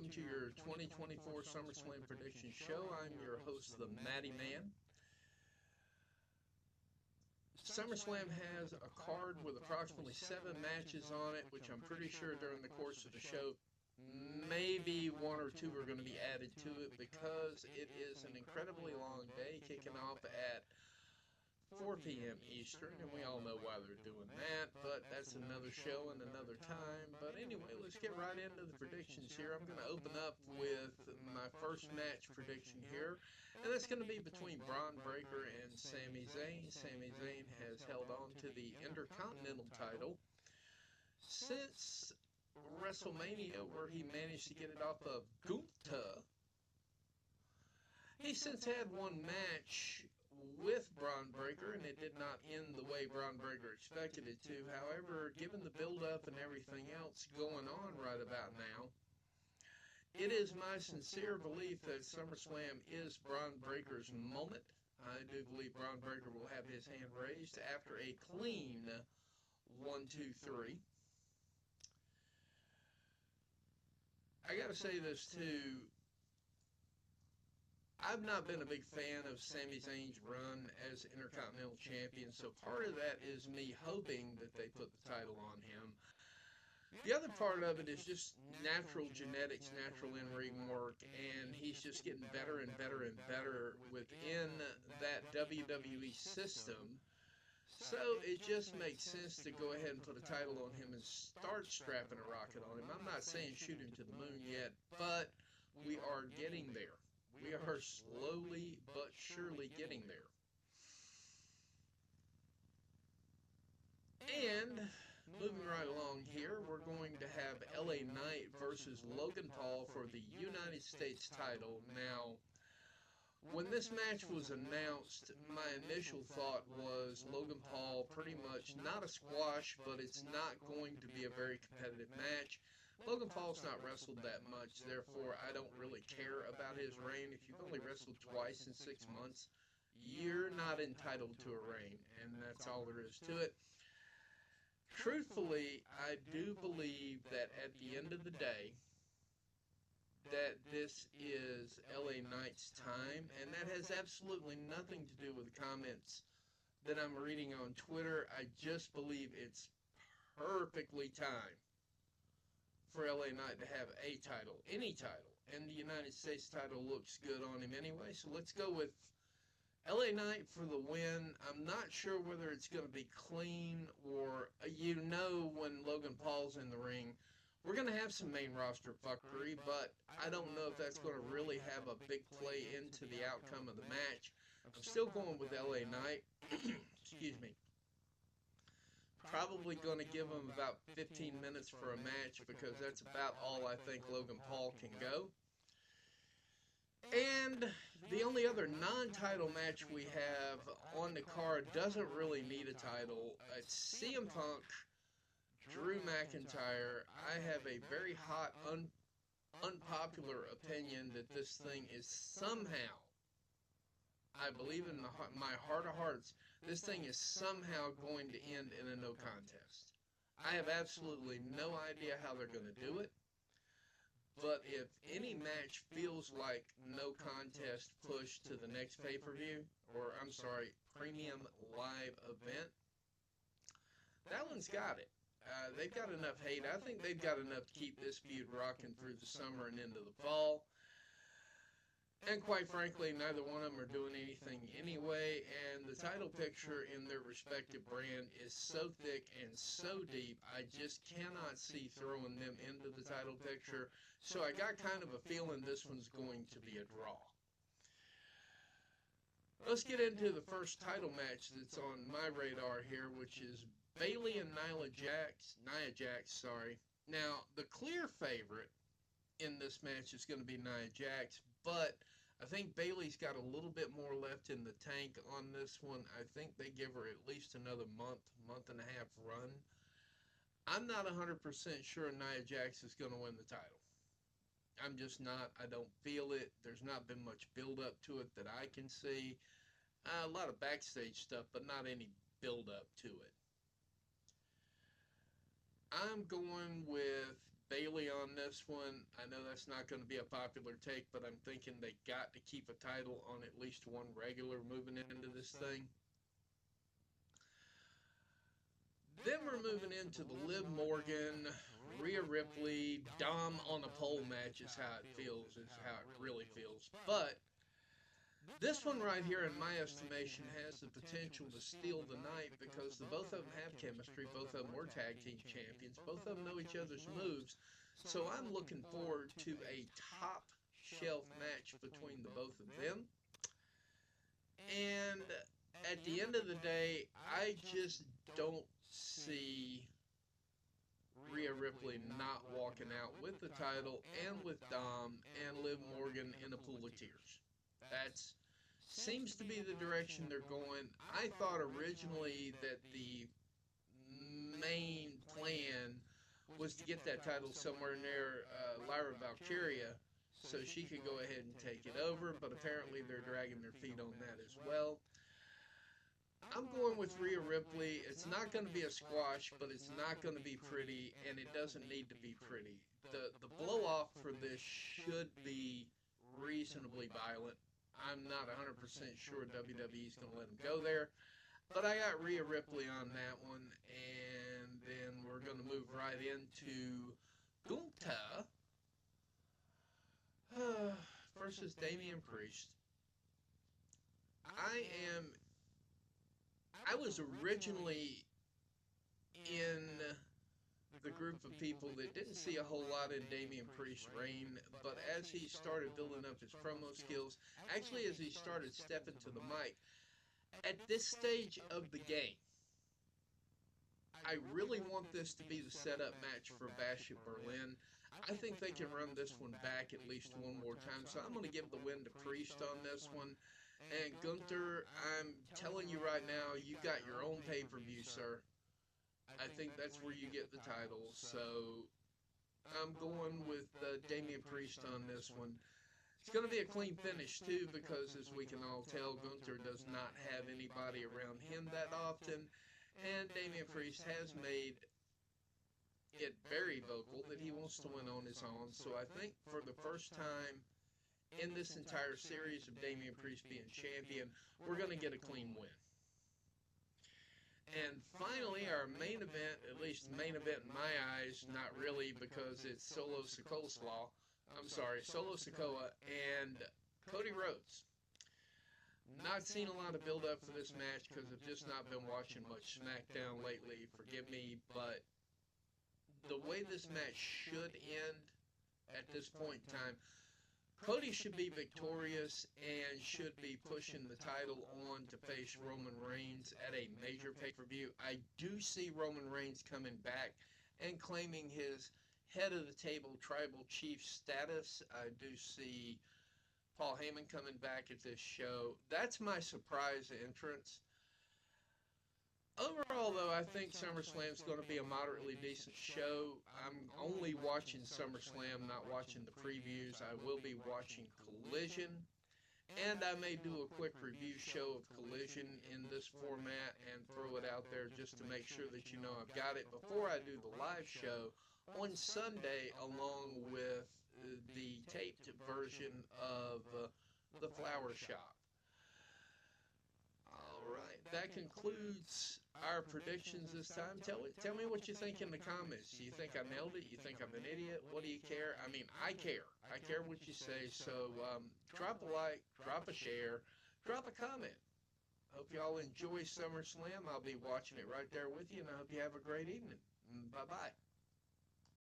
welcome to your 2024 Sumerslam Predictions show. I'm your host, the Matty Man. SummerSlam has a card with approximately 7 matches on it, which I'm pretty sure during the course of the show, maybe 1 or 2 are going to be added to it because it is an incredibly long day, kicking off at 4 p.m. Eastern, and we all know why they're doing that, but that's another show and another time. But anyway, let's get right into the predictions here. I'm going to open up with my first match prediction here, and that's going to be between Braun Breaker and Sami Zayn. Sami Zayn has held on to the Intercontinental title since WrestleMania, where he managed to get it off of Gunther. He's since had one match with Braun Breaker, and it did not end the way Braun Breaker expected it to. However, given the build-up and everything else going on right about now, it is my sincere belief that SummerSlam is Braun Breaker's moment. I do believe Braun Breaker will have his hand raised after a clean 1, 2, 3. I gotta say this too. I've not been a big fan of Sami Zayn's run as Intercontinental Champion, so part of that is me hoping that they put the title on him. The other part of it is just natural genetics, natural in-ring work, and he's just getting better and better and better within that WWE system. So it just makes sense to go ahead and put a title on him and start strapping a rocket on him. I'm not saying shoot him to the moon yet, but we are getting there. We are slowly but surely getting there. And moving right along here, we're going to have LA Knight versus Logan Paul for the United States title. Now, when this match was announced, my initial thought was Logan Paul pretty much not a squash, but it's not going to be a very competitive match. Logan Paul's not wrestled that much, therefore I don't really care about his reign. If you've only wrestled twice in 6 months, you're not entitled to a reign, and that's all there is to it. Truthfully, I do believe that at the end of the day, that this is LA Knight's time, and that has absolutely nothing to do with the comments that I'm reading on Twitter. I just believe it's perfectly timed for LA Knight to have a title, any title, and the United States title looks good on him anyway, so let's go with LA Knight for the win. I'm not sure whether it's going to be clean or, when Logan Paul's in the ring, we're going to have some main roster fuckery, but I don't know if that's going to really have a big play into the outcome of the match. I'm still going with LA Knight. Excuse me. Probably going to give him about 15 minutes for a match because that's about all I think Logan Paul can go. And the only other non-title match we have on the card doesn't really need a title. It's CM Punk, Drew McIntyre. I have a very hot, unpopular opinion that this thing is somehow, I believe in my heart of hearts, this thing is somehow going to end in a no contest. I have absolutely no idea how they're going to do it, but if any match feels like no contest push to the next pay-per-view, or I'm sorry, premium live event, that one's got it. They've got enough hate. I think they've got enough to keep this feud rocking through the summer and into the fall. And quite frankly, neither one of them are doing anything anyway, and the title picture in their respective brand is so thick and so deep, I just cannot see throwing them into the title picture, so I got kind of a feeling this one's going to be a draw. Let's get into the first title match that's on my radar here, which is Bayley and Nia Jax. Now, the clear favorite in this match is going to be Nia Jax, but I think Bayley's got a little bit more left in the tank on this one. I think they give her at least another month and a half run. I'm not 100% sure Nia Jax is going to win the title. I'm just not. I don't feel it. There's not been much build-up to it that I can see. A lot of backstage stuff, but not any build-up to it. I'm going with Bayley on this one. I know that's not going to be a popular take, but I'm thinking they got to keep a title on at least one regular moving into this thing. Then we're moving into the Liv Morgan, Rhea Ripley, Dom on a pole match is how it feels, is how it really feels. But this one right here, in my estimation, has the potential to steal the night because the both of them have chemistry. Both of them were tag team champions. Both of them know each other's moves. So I'm looking forward to a top shelf match between the both of them. And at the end of the day, I just don't see Rhea Ripley not walking out with the title and with Dom and Liv Morgan in a pool of tears. That seems to be the direction they're going. I thought originally that the main plan was to get that title somewhere near Lyra Valkyria so she could go ahead and take it over, but apparently they're dragging their feet on that as well. I'm going with Rhea Ripley. It's not going to be a squash, but it's not going to be pretty, and it doesn't need to be pretty. The blow-off for this should be reasonably violent. I'm not 100% sure WWE is going to let him go there, but I got Rhea Ripley on that one, and then we're going to move right into Gunther versus Damian Priest. I was originally in the group of people that didn't see a whole lot in Damian Priest's reign, but as he started building up his promo skills, actually as he started stepping to the mic, at this stage of the game, I really want this to be the setup match for Bash at Berlin. I think they can run this one back at least one more time, so I'm going to give the win to Priest on this one. And Gunther, I'm telling you right now, you got your own pay-per-view, sir. I think that's where you get the title. So I'm going with Damian Priest on this one. It's going to be a clean finish, too, because as we can all tell, Gunther does not have anybody around him that often. And Damian Priest has made it very vocal that he wants to win on his own. So I think for the first time in this entire series of Damian Priest being champion, we're going to get a clean win. And finally, our main event, at least main event in my eyes, not really because it's Solo Sikoa and Cody Rhodes. Not seen a lot of build-up for this match because I've just not been watching much SmackDown lately, forgive me, but the way this match should end at this point in time, Cody should be victorious and should be pushing the title on to face Roman Reigns at a major pay-per-view. I do see Roman Reigns coming back and claiming his head of the table tribal chief status. I do see Paul Heyman coming back at this show. That's my surprise entrance. Overall, though, I think SummerSlam is going to be a moderately decent show. I'm only watching SummerSlam, not watching the previews. I will be watching Collision, and I may do a quick review show of Collision in this format and throw it out there just to make sure that you know I've got it before I do the live show on Sunday, along with the taped version of The Flower Shop. Alright, that concludes our predictions this time. Tell me what you think in the comments. Do you think I nailed it? You think I'm an idiot? What do you care? I mean, I care. I care what you say. So drop a like, drop a share, drop a comment. Hope y'all enjoy SummerSlam. I'll be watching it right there with you, and I hope you have a great evening. Bye-bye.